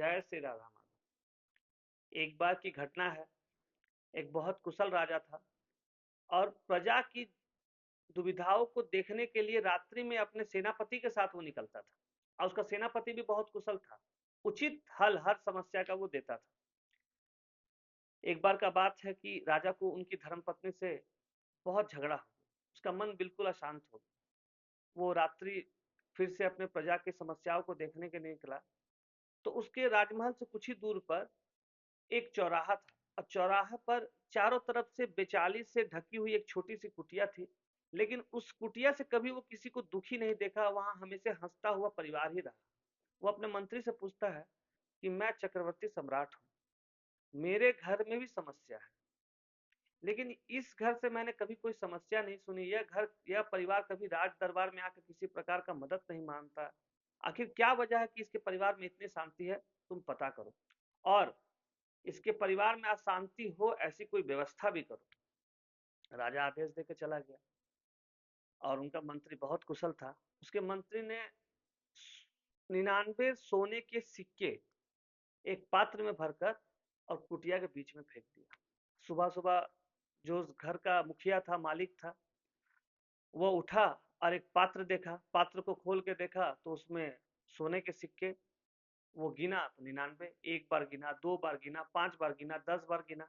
जय श्री राधा माधव। एक बार की घटना है। एक बहुत कुशल राजा था और प्रजा की दुविधाओं को देखने के लिए रात्रि में अपने सेनापति के साथ वो निकलता था और उसका सेनापति भी बहुत कुशल था। उचित हल हर समस्या का वो देता था। एक बार का बात है कि राजा को उनकी धर्मपत्नी से बहुत झगड़ा हो गया। उसका मन बिल्कुल अशांत हो गया। वो रात्रि फिर से अपने प्रजा की समस्याओं को देखने के लिए निकला तो उसके राजमहल से कुछ ही दूर पर एक चौराहा था और चौराहे पर चारों तरफ से बेचाली से ढकी हुई एक छोटी सी कुटिया थी। लेकिन उस कुटिया से कभी वो किसी को दुखी नहीं देखा। वहां हमेशा हंसता हुआ परिवार ही रहा। वो अपने मंत्री से पूछता है कि मैं चक्रवर्ती सम्राट हूँ, मेरे घर में भी समस्या है, लेकिन इस घर से मैंने कभी कोई समस्या नहीं सुनी। यह परिवार कभी राज दरबार में आकर किसी प्रकार का मदद नहीं मांगता। आखिर क्या वजह है कि इसके परिवार में इतनी शांति है? तुम पता करो और इसके परिवार में अशांति हो ऐसी कोई व्यवस्था भी करो। राजा आदेश देकर चला गया और उनका मंत्री बहुत कुशल था। उसके मंत्री ने 99 सोने के सिक्के एक पात्र में भरकर और कुटिया के बीच में फेंक दिया। सुबह सुबह जो उस घर का मुखिया था, मालिक था, वो उठा और एक पात्र देखा। पात्र को खोल के देखा तो उसमें सोने के सिक्के। वो गिना तो 99। एक बार गिना, 2 बार गिना, 5 बार गिना, 10 बार गिना।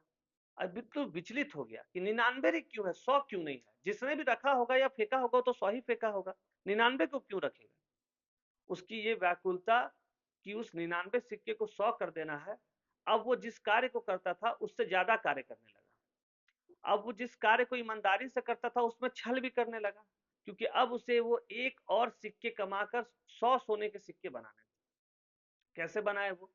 अब बिल्कुल विचलित हो गया कि 99 ही क्यों है, 100 क्यों नहीं है? जिसने भी रखा होगा या फेंका होगा तो 100 ही फेंका होगा, 99 को क्यों रखेगा? उसकी ये व्याकुलता कि उस 99 सिक्के को 100 कर देना है। अब वो जिस कार्य को करता था उससे ज्यादा कार्य करने लगा। अब वो जिस कार्य को ईमानदारी से करता था उसमें छल भी करने लगा, क्योंकि अब उसे वो एक और सिक्के कमाकर 100 सोने के सिक्के बनाने थे। कैसे बनाए वो?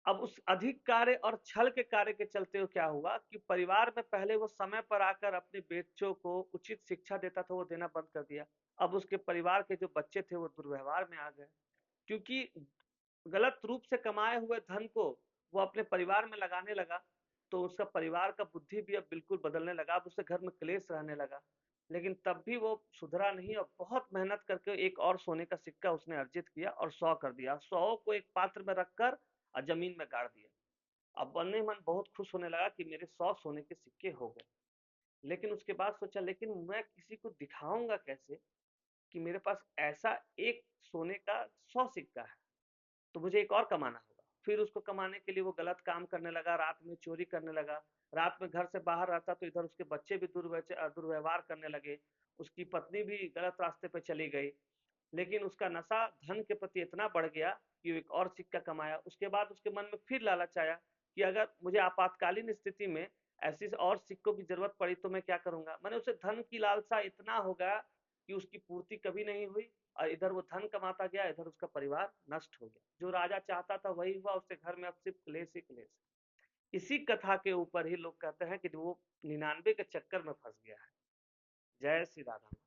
अब उस अधिक कार्य और छल के कार्य के चलते हुए क्या हुआ कि परिवार में पहले वो समय पर आकर अपने बच्चों को उचित शिक्षा देता था, वो देना बंद कर दिया। अब उसके परिवार के जो बच्चे थे वो दुर्व्यवहार में आ गए, क्योंकि गलत रूप से कमाए हुए धन को वो अपने परिवार में लगाने लगा। तो उसका परिवार का बुद्धि भी अब बिल्कुल बदलने लगा। अब उसके घर में क्लेश रहने लगा। लेकिन तब भी वो सुधरा नहीं और बहुत मेहनत करके एक और सोने का सिक्का उसने अर्जित किया और 100 कर दिया। 100 को एक पात्र में रखकर और जमीन में गाड़ दिया। अब मन ही मन बहुत खुश होने लगा कि मेरे 100 सोने के सिक्के हो गए। लेकिन उसके बाद सोचा, लेकिन मैं किसी को दिखाऊंगा कैसे कि मेरे पास ऐसा एक सोने का 100 सिक्का है? तो मुझे एक और कमाना होगा। फिर उसको कमाने के लिए वो गलत काम करने लगा, रात में चोरी करने लगा। रात में घर से बाहर रहता तो इधर उसके बच्चे भी दुर्व्यवहार करने लगे। उसकी पत्नी भी गलत रास्ते पे चली गई। लेकिन उसका नशा धन के प्रति इतना बढ़ गया कि वो एक और सिक्का कमाया। उसके बाद उसके मन में फिर लालच आया कि अगर मुझे आपातकालीन स्थिति में ऐसी और सिक्कों की जरूरत पड़ी तो मैं क्या करूंगा। मैंने उसे धन की लालसा इतना हो गया कि उसकी पूर्ति कभी नहीं हुई और इधर वो धन कमाता गया, इधर उसका परिवार नष्ट हो गया। जो राजा चाहता था वही हुआ। उसके घर में अब सिर्फ क्लेश ही क्लेश। इसी कथा के ऊपर ही लोग कहते हैं कि वो 99 के चक्कर में फंस गया है। जय श्री राधा।